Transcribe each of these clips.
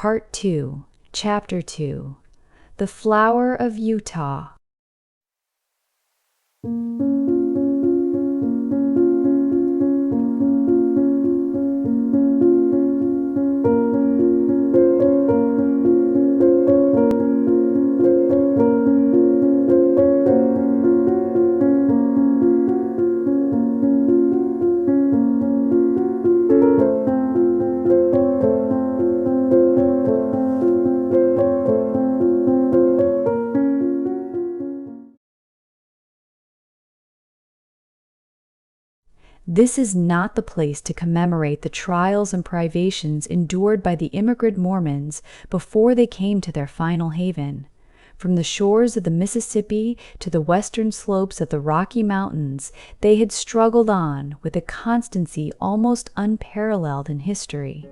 Part 2, Chapter 2, The Flower of Utah. This is not the place to commemorate the trials and privations endured by the immigrant Mormons before they came to their final haven. From the shores of the Mississippi to the western slopes of the Rocky Mountains, they had struggled on with a constancy almost unparalleled in history.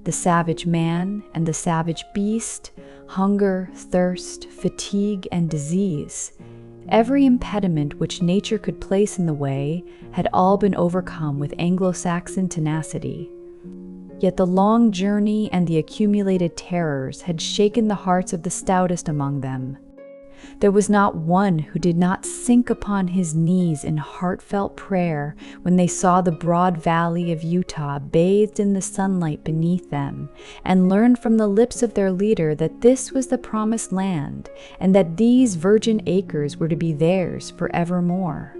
The savage man and the savage beast, hunger, thirst, fatigue, and disease, every impediment which nature could place in the way had all been overcome with Anglo-Saxon tenacity. Yet the long journey and the accumulated terrors had shaken the hearts of the stoutest among them. There was not one who did not sink upon his knees in heartfelt prayer when they saw the broad valley of Utah bathed in the sunlight beneath them, and learned from the lips of their leader that this was the promised land, and that these virgin acres were to be theirs forevermore.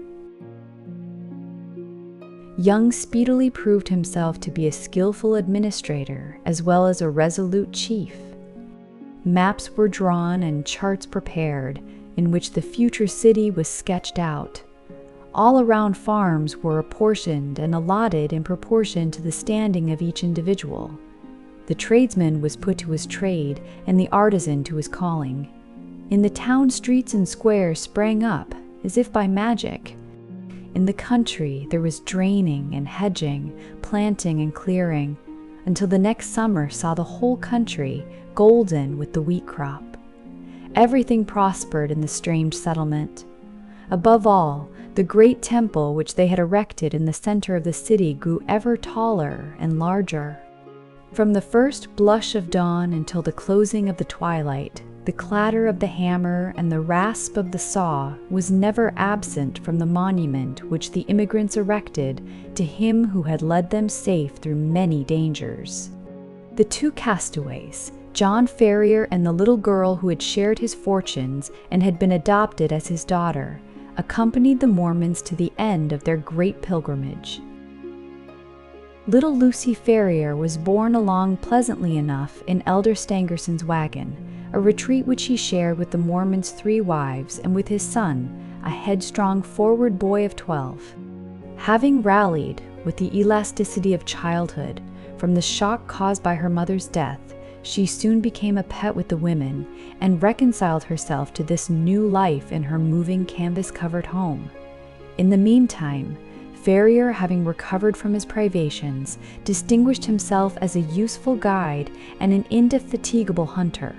Young speedily proved himself to be a skillful administrator as well as a resolute chief. Maps were drawn and charts prepared, in which the future city was sketched out. All around farms were apportioned and allotted in proportion to the standing of each individual. The tradesman was put to his trade and the artisan to his calling. In the town streets and squares sprang up, as if by magic. In the country there was draining and hedging, planting and clearing, until the next summer saw the whole country golden with the wheat crop. Everything prospered in the strange settlement. Above all, the great temple which they had erected in the center of the city grew ever taller and larger. From the first blush of dawn until the closing of the twilight, the clatter of the hammer and the rasp of the saw was never absent from the monument which the immigrants erected to him who had led them safe through many dangers. The two castaways, John Ferrier and the little girl who had shared his fortunes and had been adopted as his daughter, accompanied the Mormons to the end of their great pilgrimage. Little Lucy Ferrier was borne along pleasantly enough in Elder Stangerson's wagon, a retreat which he shared with the Mormon's 3 wives and with his son, a headstrong, forward boy of 12. Having rallied, with the elasticity of childhood, from the shock caused by her mother's death, she soon became a pet with the women and reconciled herself to this new life in her moving canvas-covered home. In the meantime, Ferrier, having recovered from his privations, distinguished himself as a useful guide and an indefatigable hunter.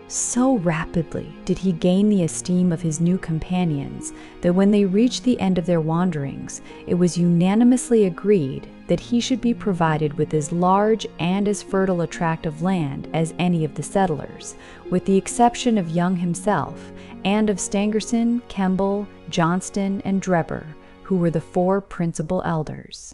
So rapidly did he gain the esteem of his new companions that when they reached the end of their wanderings, it was unanimously agreed that he should be provided with as large and as fertile a tract of land as any of the settlers, with the exception of Young himself, and of Stangerson, Kemble, Johnston, and Drebber, who were the 4 principal elders.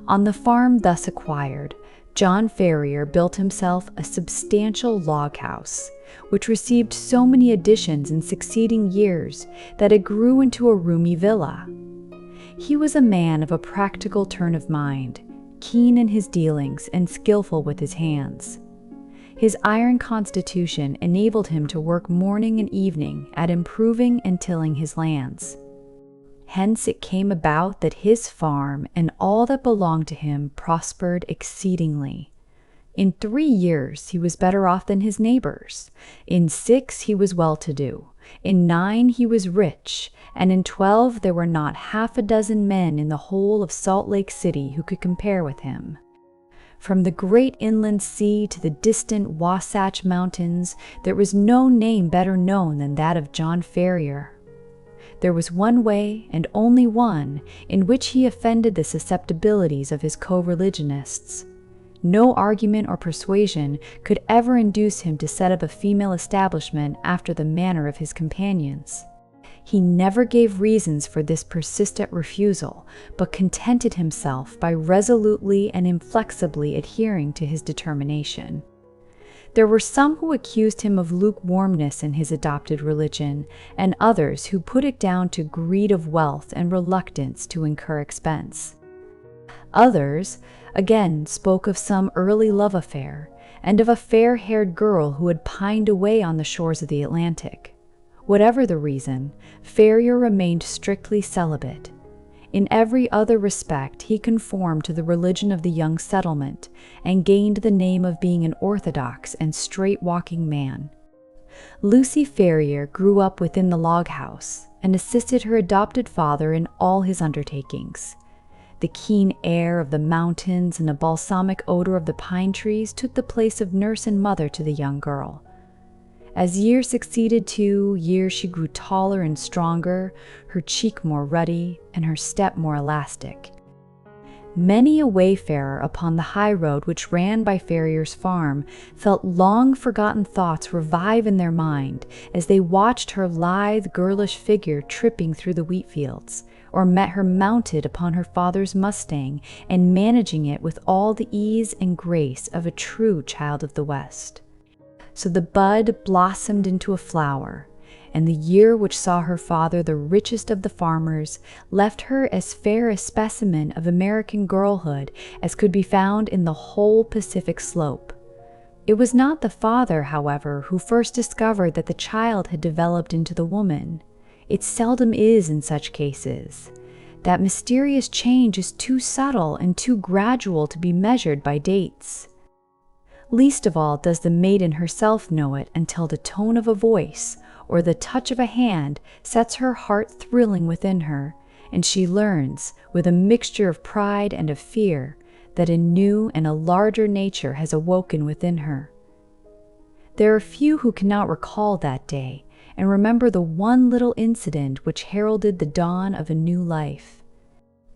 On the farm thus acquired, John Ferrier built himself a substantial log house, which received so many additions in succeeding years that it grew into a roomy villa. He was a man of a practical turn of mind, keen in his dealings and skillful with his hands. His iron constitution enabled him to work morning and evening at improving and tilling his lands. Hence it came about that his farm and all that belonged to him prospered exceedingly. In 3 years he was better off than his neighbors. In 6 he was well-to-do. In 9 he was rich, and in 12 there were not half a dozen men in the whole of Salt Lake City who could compare with him. From the great inland sea to the distant Wasatch Mountains, there was no name better known than that of John Ferrier. There was one way, and only one, in which he offended the susceptibilities of his co-religionists. No argument or persuasion could ever induce him to set up a female establishment after the manner of his companions. He never gave reasons for this persistent refusal, but contented himself by resolutely and inflexibly adhering to his determination. There were some who accused him of lukewarmness in his adopted religion, and others who put it down to greed of wealth and reluctance to incur expense. Others, again, spoke of some early love affair, and of a fair-haired girl who had pined away on the shores of the Atlantic. Whatever the reason, Ferrier remained strictly celibate. In every other respect, he conformed to the religion of the young settlement and gained the name of being an orthodox and straight-walking man. Lucy Ferrier grew up within the log house and assisted her adopted father in all his undertakings. The keen air of the mountains and the balsamic odor of the pine trees took the place of nurse and mother to the young girl. As year succeeded to year, she grew taller and stronger, her cheek more ruddy, and her step more elastic. Many a wayfarer upon the high road which ran by Ferrier's farm felt long-forgotten thoughts revive in their mind as they watched her lithe, girlish figure tripping through the wheat fields, or met her mounted upon her father's Mustang and managing it with all the ease and grace of a true child of the West. So the bud blossomed into a flower, and the year which saw her father the richest of the farmers left her as fair a specimen of American girlhood as could be found in the whole Pacific slope. It was not the father, however, who first discovered that the child had developed into the woman. It seldom is in such cases. That mysterious change is too subtle and too gradual to be measured by dates. Least of all does the maiden herself know it until the tone of a voice or the touch of a hand sets her heart thrilling within her, and she learns, with a mixture of pride and of fear, that a new and a larger nature has awoken within her. There are few who cannot recall that day and remember the one little incident which heralded the dawn of a new life.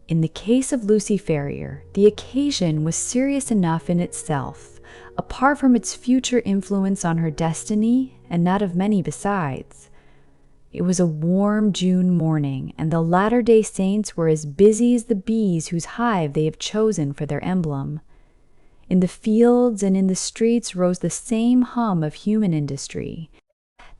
In the case of Lucy Ferrier, the occasion was serious enough in itself, apart from its future influence on her destiny and that of many besides. It was a warm June morning, and the Latter-day Saints were as busy as the bees whose hive they have chosen for their emblem. In the fields and in the streets rose the same hum of human industry.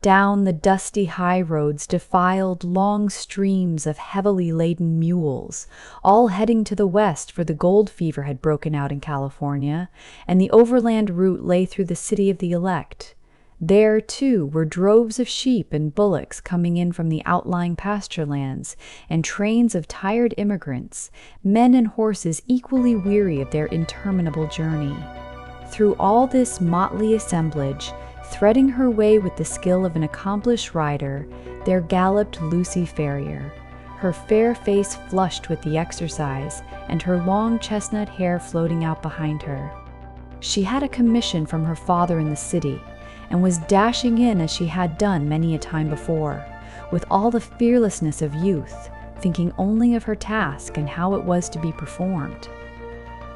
Down the dusty high roads defiled long streams of heavily laden mules, all heading to the west, for the gold fever had broken out in California, and the overland route lay through the city of the elect. There, too, were droves of sheep and bullocks coming in from the outlying pasture lands, and trains of tired immigrants, men and horses equally weary of their interminable journey. Through all this motley assemblage, threading her way with the skill of an accomplished rider, there galloped Lucy Ferrier, her fair face flushed with the exercise, and her long chestnut hair floating out behind her. She had a commission from her father in the city, and was dashing in as she had done many a time before, with all the fearlessness of youth, thinking only of her task and how it was to be performed.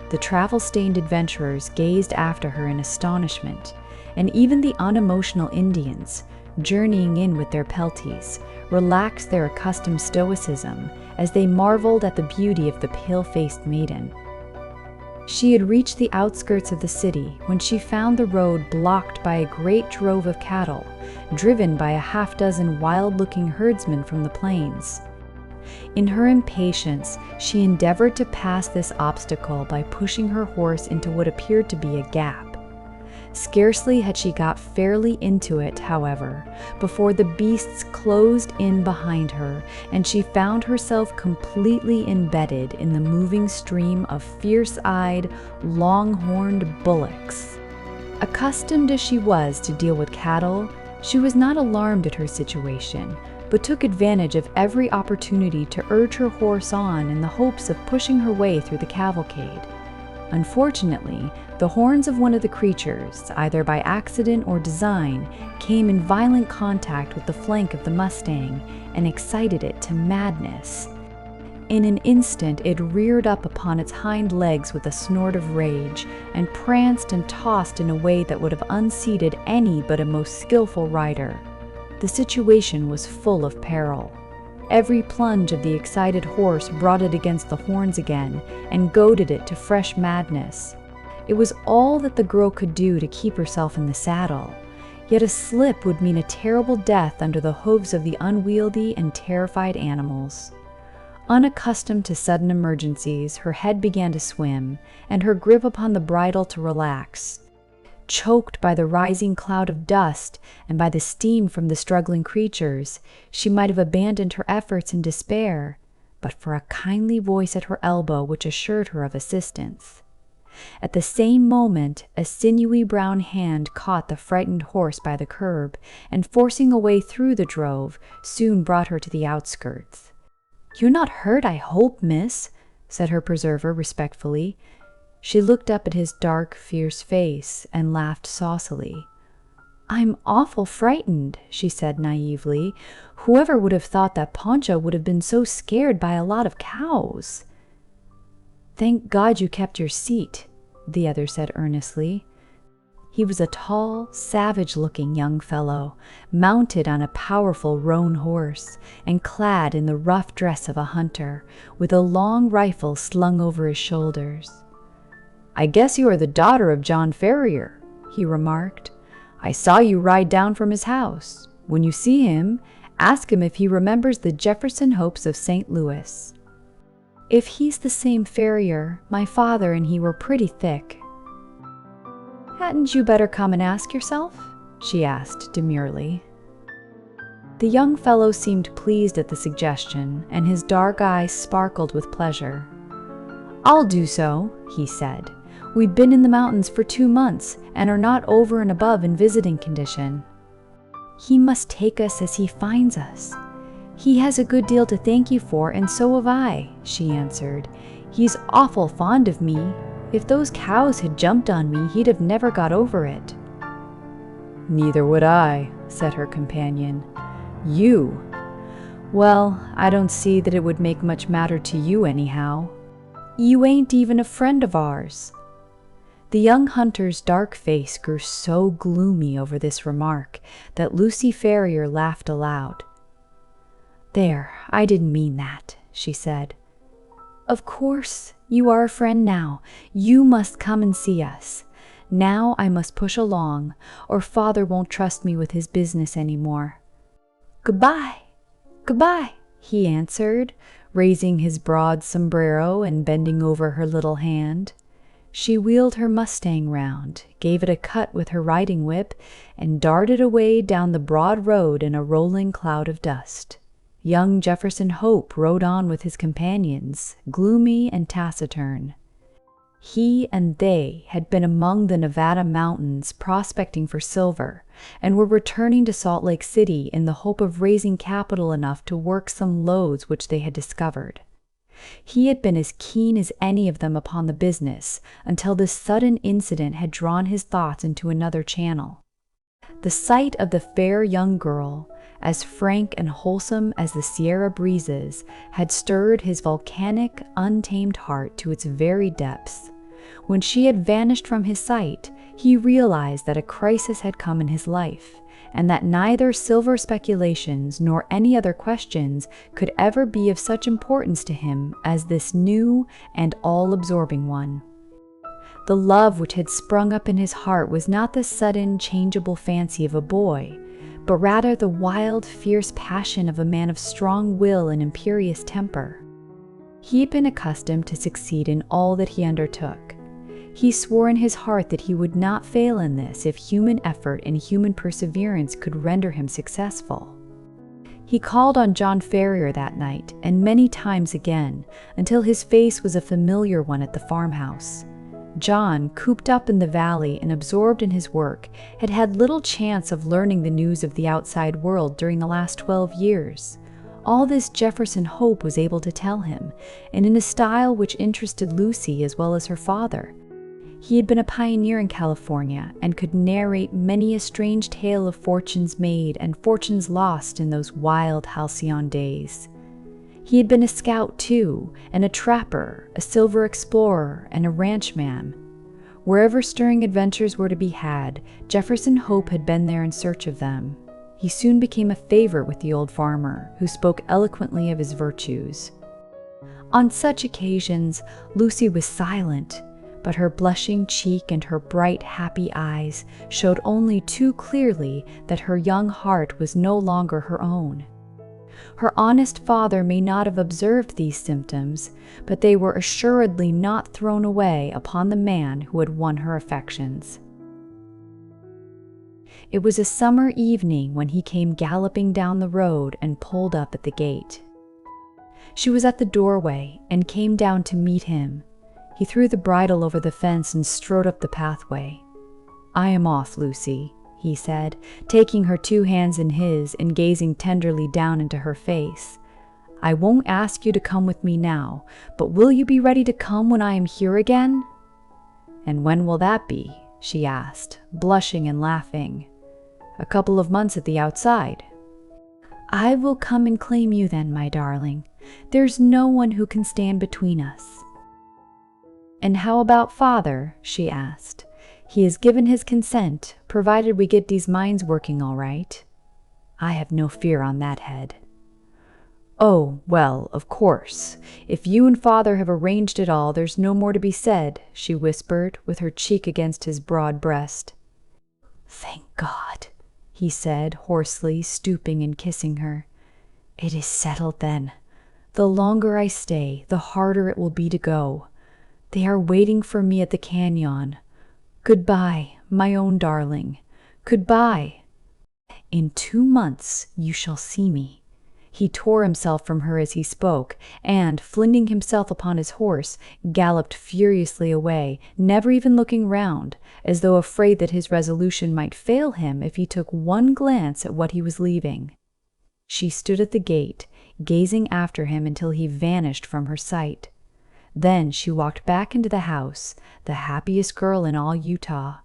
The travel-stained adventurers gazed after her in astonishment, and even the unemotional Indians, journeying in with their pelties, relaxed their accustomed stoicism as they marveled at the beauty of the pale-faced maiden. She had reached the outskirts of the city when she found the road blocked by a great drove of cattle, driven by a half-dozen wild-looking herdsmen from the plains. In her impatience, she endeavored to pass this obstacle by pushing her horse into what appeared to be a gap. Scarcely had she got fairly into it, however, before the beasts closed in behind her, and she found herself completely embedded in the moving stream of fierce-eyed, long-horned bullocks. Accustomed as she was to deal with cattle, she was not alarmed at her situation, but took advantage of every opportunity to urge her horse on in the hopes of pushing her way through the cavalcade. Unfortunately, the horns of one of the creatures, either by accident or design, came in violent contact with the flank of the Mustang and excited it to madness. In an instant, it reared up upon its hind legs with a snort of rage, and pranced and tossed in a way that would have unseated any but a most skillful rider. The situation was full of peril. Every plunge of the excited horse brought it against the horns again and goaded it to fresh madness. It was all that the girl could do to keep herself in the saddle, yet a slip would mean a terrible death under the hooves of the unwieldy and terrified animals. Unaccustomed to sudden emergencies, her head began to swim, and her grip upon the bridle to relax. Choked by the rising cloud of dust and by the steam from the struggling creatures, she might have abandoned her efforts in despair, but for a kindly voice at her elbow which assured her of assistance. At the same moment, a sinewy brown hand caught the frightened horse by the curb, and forcing a way through the drove, soon brought her to the outskirts. "You're not hurt, I hope, miss," said her preserver respectfully. She looked up at his dark, fierce face and laughed saucily. "I'm awful frightened," she said naively. "Whoever would have thought that Poncho would have been so scared by a lot of cows?" "Thank God you kept your seat," the other said earnestly. He was a tall, savage-looking young fellow, mounted on a powerful roan horse, and clad in the rough dress of a hunter, with a long rifle slung over his shoulders. "I guess you are the daughter of John Ferrier," he remarked. "I saw you ride down from his house. When you see him, ask him if he remembers the Jefferson Hopes of St. Louis." "If he's the same Ferrier, my father and he were pretty thick." "Hadn't you better come and ask yourself?" she asked demurely. The young fellow seemed pleased at the suggestion, and his dark eyes sparkled with pleasure. "I'll do so," he said. "We've been in the mountains for 2 months and are not over and above in visiting condition." "He must take us as he finds us. He has a good deal to thank you for, and so have I," she answered. "He's awful fond of me. If those cows had jumped on me, he'd have never got over it." "Neither would I," said her companion. "You? Well, I don't see that it would make much matter to you anyhow. You ain't even a friend of ours." The young hunter's dark face grew so gloomy over this remark that Lucy Ferrier laughed aloud. "There, I didn't mean that," she said. "Of course, you are a friend now. You must come and see us. Now I must push along, or father won't trust me with his business any more." "Goodbye, goodbye," he answered, raising his broad sombrero and bending over her little hand. She wheeled her Mustang round, gave it a cut with her riding whip, and darted away down the broad road in a rolling cloud of dust. Young Jefferson Hope rode on with his companions, gloomy and taciturn. He and they had been among the Nevada mountains prospecting for silver, and were returning to Salt Lake City in the hope of raising capital enough to work some lodes which they had discovered. He had been as keen as any of them upon the business until this sudden incident had drawn his thoughts into another channel. The sight of the fair young girl, as frank and wholesome as the Sierra breezes, had stirred his volcanic, untamed heart to its very depths. When she had vanished from his sight, he realized that a crisis had come in his life, and that neither silver speculations nor any other questions could ever be of such importance to him as this new and all-absorbing one. The love which had sprung up in his heart was not the sudden, changeable fancy of a boy, but rather the wild, fierce passion of a man of strong will and imperious temper. He had been accustomed to succeed in all that he undertook. He swore in his heart that he would not fail in this if human effort and human perseverance could render him successful. He called on John Ferrier that night, and many times again, until his face was a familiar one at the farmhouse. John, cooped up in the valley and absorbed in his work, had had little chance of learning the news of the outside world during the last 12 years. All this Jefferson Hope was able to tell him, and in a style which interested Lucy as well as her father. He had been a pioneer in California and could narrate many a strange tale of fortunes made and fortunes lost in those wild halcyon days. He had been a scout too, and a trapper, a silver explorer, and a ranchman. Wherever stirring adventures were to be had, Jefferson Hope had been there in search of them. He soon became a favorite with the old farmer, who spoke eloquently of his virtues. On such occasions, Lucy was silent, but her blushing cheek and her bright, happy eyes showed only too clearly that her young heart was no longer her own. Her honest father may not have observed these symptoms, but they were assuredly not thrown away upon the man who had won her affections. It was a summer evening when he came galloping down the road and pulled up at the gate. She was at the doorway and came down to meet him. He threw the bridle over the fence and strode up the pathway. "I am off, Lucy," he said, taking her two hands in his and gazing tenderly down into her face. "I won't ask you to come with me now, but will you be ready to come when I am here again?" "And when will that be?" she asked, blushing and laughing. "A couple of months at the outside." "I will come and claim you then, my darling. There's no one who can stand between us." "And how about father?" she asked. "He has given his consent, provided we get these mines working all right." "I have no fear on that head." "Oh, well, of course, if you and father have arranged it all, there's no more to be said," she whispered, with her cheek against his broad breast. "Thank God," he said hoarsely, stooping and kissing her. "It is settled then. The longer I stay, the harder it will be to go. They are waiting for me at the canyon. Goodbye, my own darling. Goodbye. In 2 months you shall see me." He tore himself from her as he spoke, and, flinging himself upon his horse, galloped furiously away, never even looking round, as though afraid that his resolution might fail him if he took one glance at what he was leaving. She stood at the gate, gazing after him until he vanished from her sight. Then she walked back into the house, the happiest girl in all Utah.